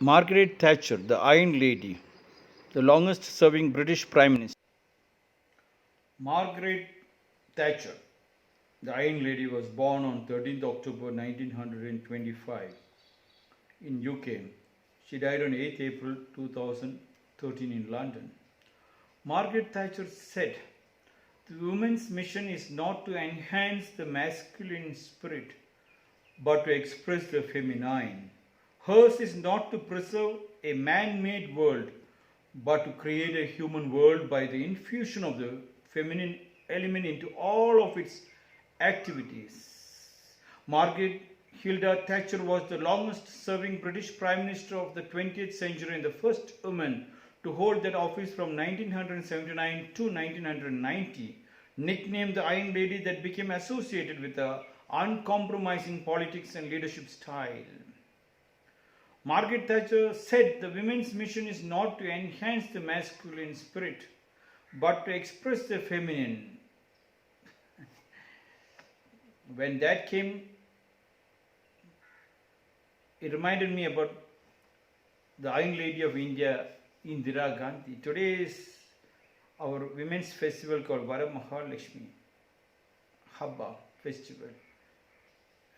Margaret Thatcher, the Iron Lady, the longest serving British Prime Minister. Margaret Thatcher, the Iron Lady, was born on 13th October 1925 in UK. She died on 8th April 2013 in London. Margaret Thatcher said, "The women's mission is not to enhance the masculine spirit, but to express the feminine. Hers is not to preserve a man-made world, but to create a human world by the infusion of the feminine element into all of its activities." Margaret Hilda Thatcher was the longest-serving British Prime Minister of the 20th century and the first woman to hold that office from 1979 to 1990. Nicknamed the Iron Lady, that became associated with her uncompromising politics and leadership style. Margaret Thatcher said the women's mission is not to enhance the masculine spirit, but to express the feminine. When that came, it reminded me about the Iron Lady of India, Indira Gandhi. Today is our women's festival called Varamahalakshmi Habba Festival.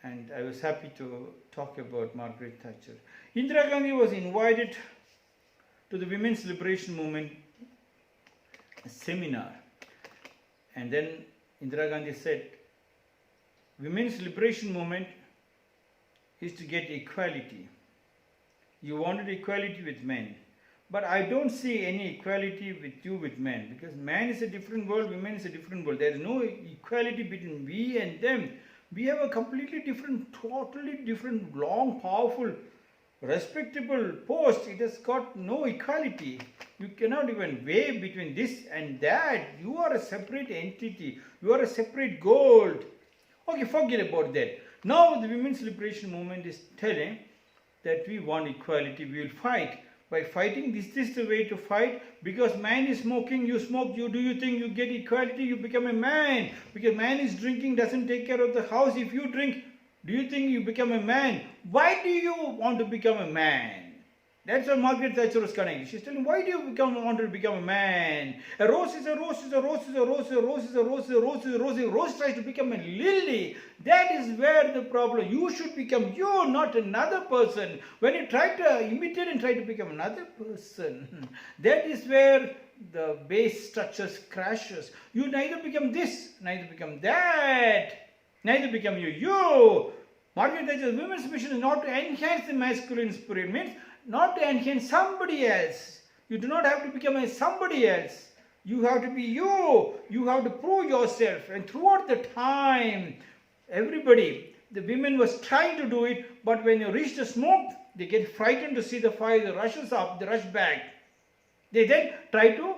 And I was happy to talk about Margaret Thatcher. Indira Gandhi was invited to the Women's Liberation Movement seminar. And then Indira Gandhi said, Women's Liberation Movement is to get equality. You wanted equality with men. But I don't see any equality with you with men, because man is a different world, women is a different world. There is no equality between we and them. We have a completely different, totally different, long, powerful, respectable post. It has got no equality. You cannot even weigh between this and that. You are a separate entity. You are a separate gold. Okay, forget about that. Now the Women's Liberation Movement is telling that we want equality. We will fight. By fighting, this is the way to fight. Because man is smoking, you smoke, do you think you get equality? You become a man. Because man is drinking, doesn't take care of the house. If you drink, do you think you become a man? Why do you want to become a man? That's what Margaret Thatcher was connecting. She's telling, why do you want to become a man? A rose is a rose is a rose is a rose is a rose is a rose is a rose is a rose. A rose tries to become a lily. That is where the problem. You should become you, not another person. When you try to imitate and try to become another person, that is where the base structures crashes. You neither become this, neither become that, neither become you. Margaret Thatcher's women's mission is not to enhance the masculine spirit. Means not to enhance somebody else. You do not have to become a somebody else. You have to be you. You have to prove yourself. And throughout the time, everybody, the women was trying to do it, but when you reach the smoke, they get frightened to see the fire. They rushes up, they rush back. They then try to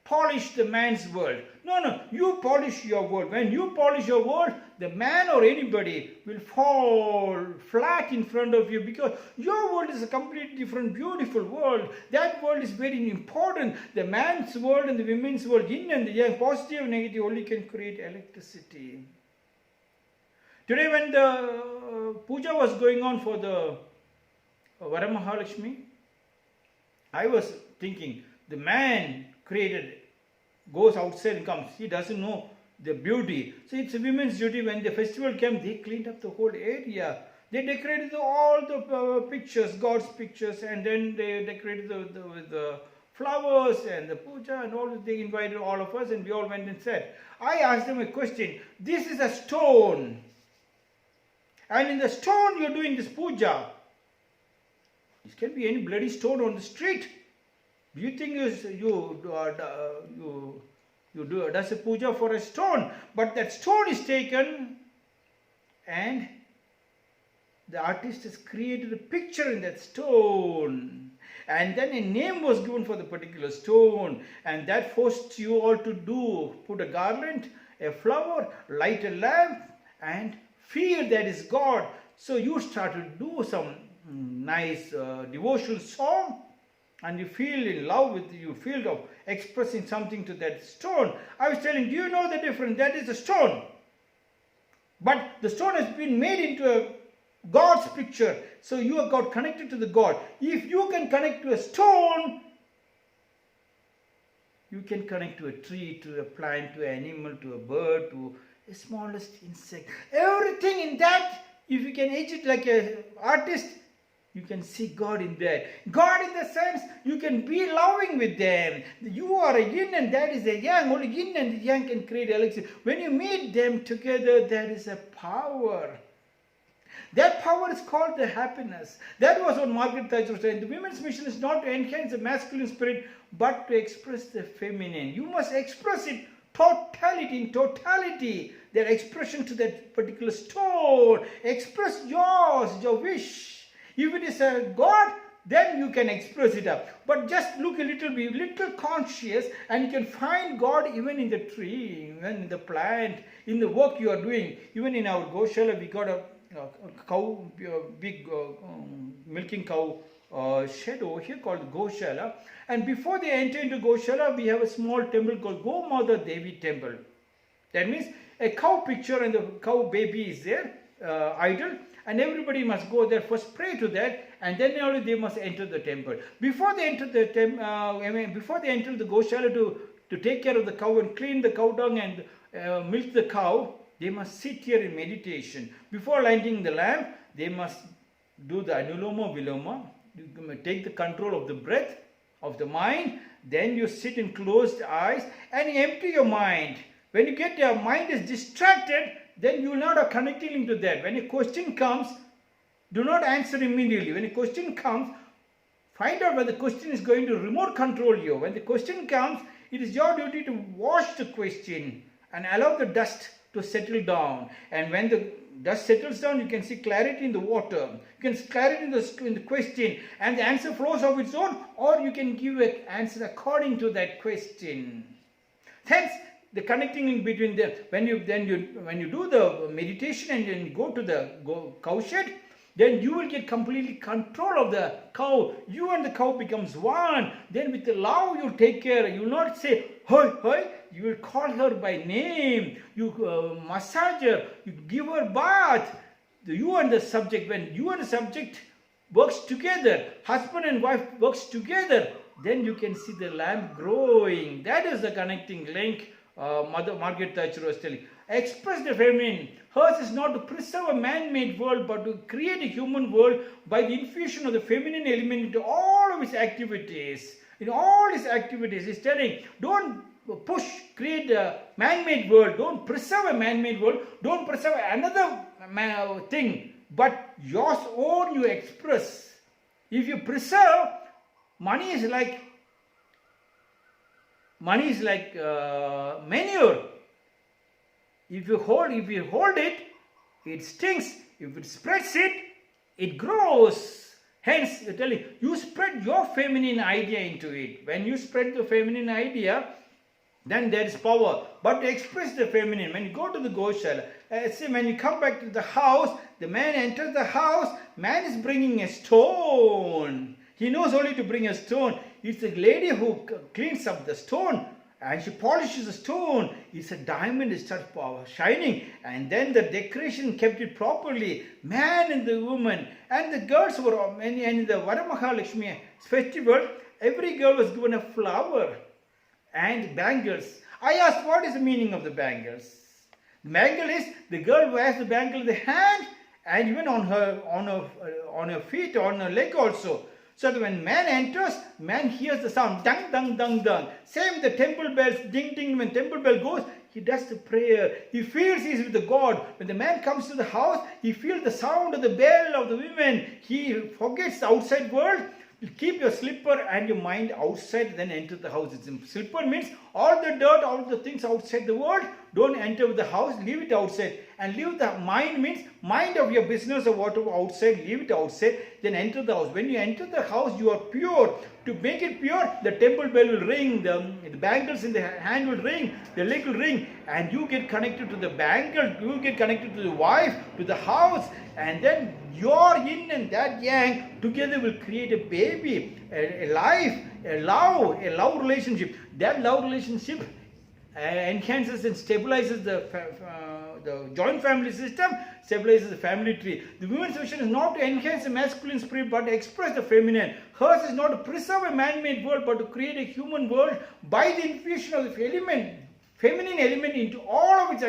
polish the man's world. No, you polish your world. When you polish your world, the man or anybody will fall flat in front of you, because your world is a completely different, beautiful world. That world is very important. The man's world and the women's world, yin and the yang, positive and negative, only can create electricity. Today when the puja was going on for the Varamahalakshmi, I was thinking, the man created, goes outside and comes. He doesn't know the beauty. So it's a women's duty. When the festival came, they cleaned up the whole area. They decorated all the pictures, God's pictures, and then they decorated with the flowers and the puja and all. They invited all of us and we all went and said. I asked them a question. This is a stone. And in the stone you're doing this puja. This can be any bloody stone on the street. Do you think you does a puja for a stone? But that stone is taken and the artist has created a picture in that stone. And then a name was given for the particular stone. And that forced you all to put a garland, a flower, light a lamp and feel that is God. So you start to do some nice devotional song. And you feel in love with, you feel of expressing something to that stone. I was telling, do you know the difference? That is a stone. But the stone has been made into a God's picture. So you have got connected to the God. If you can connect to a stone, you can connect to a tree, to a plant, to an animal, to a bird, to the smallest insect. Everything in that, if you can edge it like an artist, you can see God in that. God in the sense, you can be loving with them. You are a yin and that is a yang. Only yin and yang can create elixir. When you meet them together, there is a power. That power is called the happiness. That was what Margaret Thatcher said. The women's mission is not to enhance the masculine spirit, but to express the feminine. You must express it in totality. Their expression to that particular stone. Express yours, your wish. If it is a God, then you can express it up. But just look a little bit, little conscious, and you can find God even in the tree, even in the plant, in the work you are doing. Even in our Goshala, we got a cow, big milking cow shed over here called Goshala. And before they enter into Goshala, we have a small temple called Gomata Devi temple. That means a cow picture and the cow baby is there, idol. And everybody must go there first, pray to that, and then only they must enter the temple. Before they enter the before they enter the Goshala to take care of the cow and clean the cow dung and milk the cow, they must sit here in meditation. Before lighting the lamp, they must do the anuloma viloma. You take the control of the breath, of the mind. Then you sit in closed eyes and you empty your mind. When you get your mind is distracted, then you will not have connecting to that. When a question comes, do not answer immediately. When a question comes, find out where the question is going to remote control you. When the question comes, it is your duty to wash the question and allow the dust to settle down. And when the dust settles down, you can see clarity in the water. You can see clarity in the question, and the answer flows of its own, or you can give an answer according to that question. Hence, the connecting in between them. When you do the meditation and then go to the cow shed, then you will get completely control of the cow. You and the cow becomes one. Then with the love you take care. You will not say, "Hoi, hoi." You will call her by name. You massage her. You give her bath. You and the subject, when you and the subject works together, husband and wife works together, then you can see the lamp growing. That is the connecting link. Mother Margaret Thatcher was telling. Express the feminine. Hers is not to preserve a man-made world, but to create a human world by the infusion of the feminine element into all of its activities. In all his activities, he's telling, don't create a man-made world. Don't preserve a man-made world. Don't preserve another thing, but yours own you express. If you preserve, money is like manure. If you hold it, it stinks. If it spreads it grows. Hence, you're telling, you spread your feminine idea into it. When you spread the feminine idea, then there is power. But to express the feminine, when you go to the Goshala, see, when you come back to the house, the man enters the house, man is bringing a stone. He knows only to bring a stone. It's a lady who cleans up the stone and she polishes the stone. It's a diamond, it starts shining, and then the decoration kept it properly. Man and the woman and the girls were, in the Varamahalakshmi festival, every girl was given a flower and bangles. I asked, what is the meaning of the bangles? The bangle is, the girl wears the bangle in the hand and even on her feet, on her leg also. So that when man enters, man hears the sound, dung, dung, dung, dung. Same with the temple bells, ding, ding. When temple bell goes, he does the prayer. He feels he is with the God. When the man comes to the house, he feels the sound of the bell of the women. He forgets the outside world. You keep your slipper and your mind outside, then enter the house. Slipper means all the dirt, all the things outside the world, don't enter the house, leave it outside. And leave the mind means mind of your business or whatever outside, leave it outside, then enter the house. When you enter the house, you are pure. To make it pure, the temple bell will ring, the bangles in the hand will ring, the leg will ring, and you get connected to the bangle, you get connected to the wife, to the house, and then your yin and that yang together will create a baby, a life, a love relationship. That love relationship enhances and stabilizes the joint family system stabilizes the family tree. The women's mission is not to enhance the masculine spirit but to express the feminine. Hers is not to preserve a man-made world but to create a human world by the infusion of the feminine element into all of its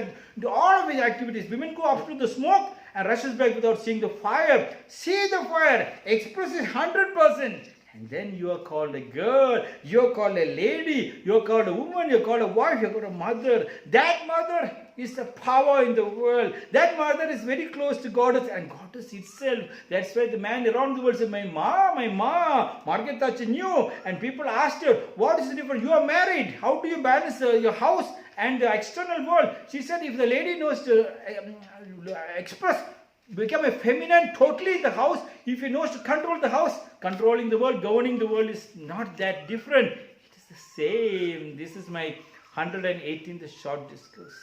activities. Women go up to the smoke and rushes back without seeing the fire. See the fire, express it 100%. And then you are called a girl, you are called a lady, you are called a woman, you are called a wife, you are called a mother. That mother is the power in the world. That mother is very close to Goddess and Goddess itself. That's why the man around the world said, my ma. Margaret Thatcher knew, and people asked her, what is the difference? You are married. How do you balance your house and the external world? She said, if the lady knows to become a feminine totally in the house, if he knows to control the house, controlling the world, governing the world is not that different. It is the same. This is my 118th short discourse.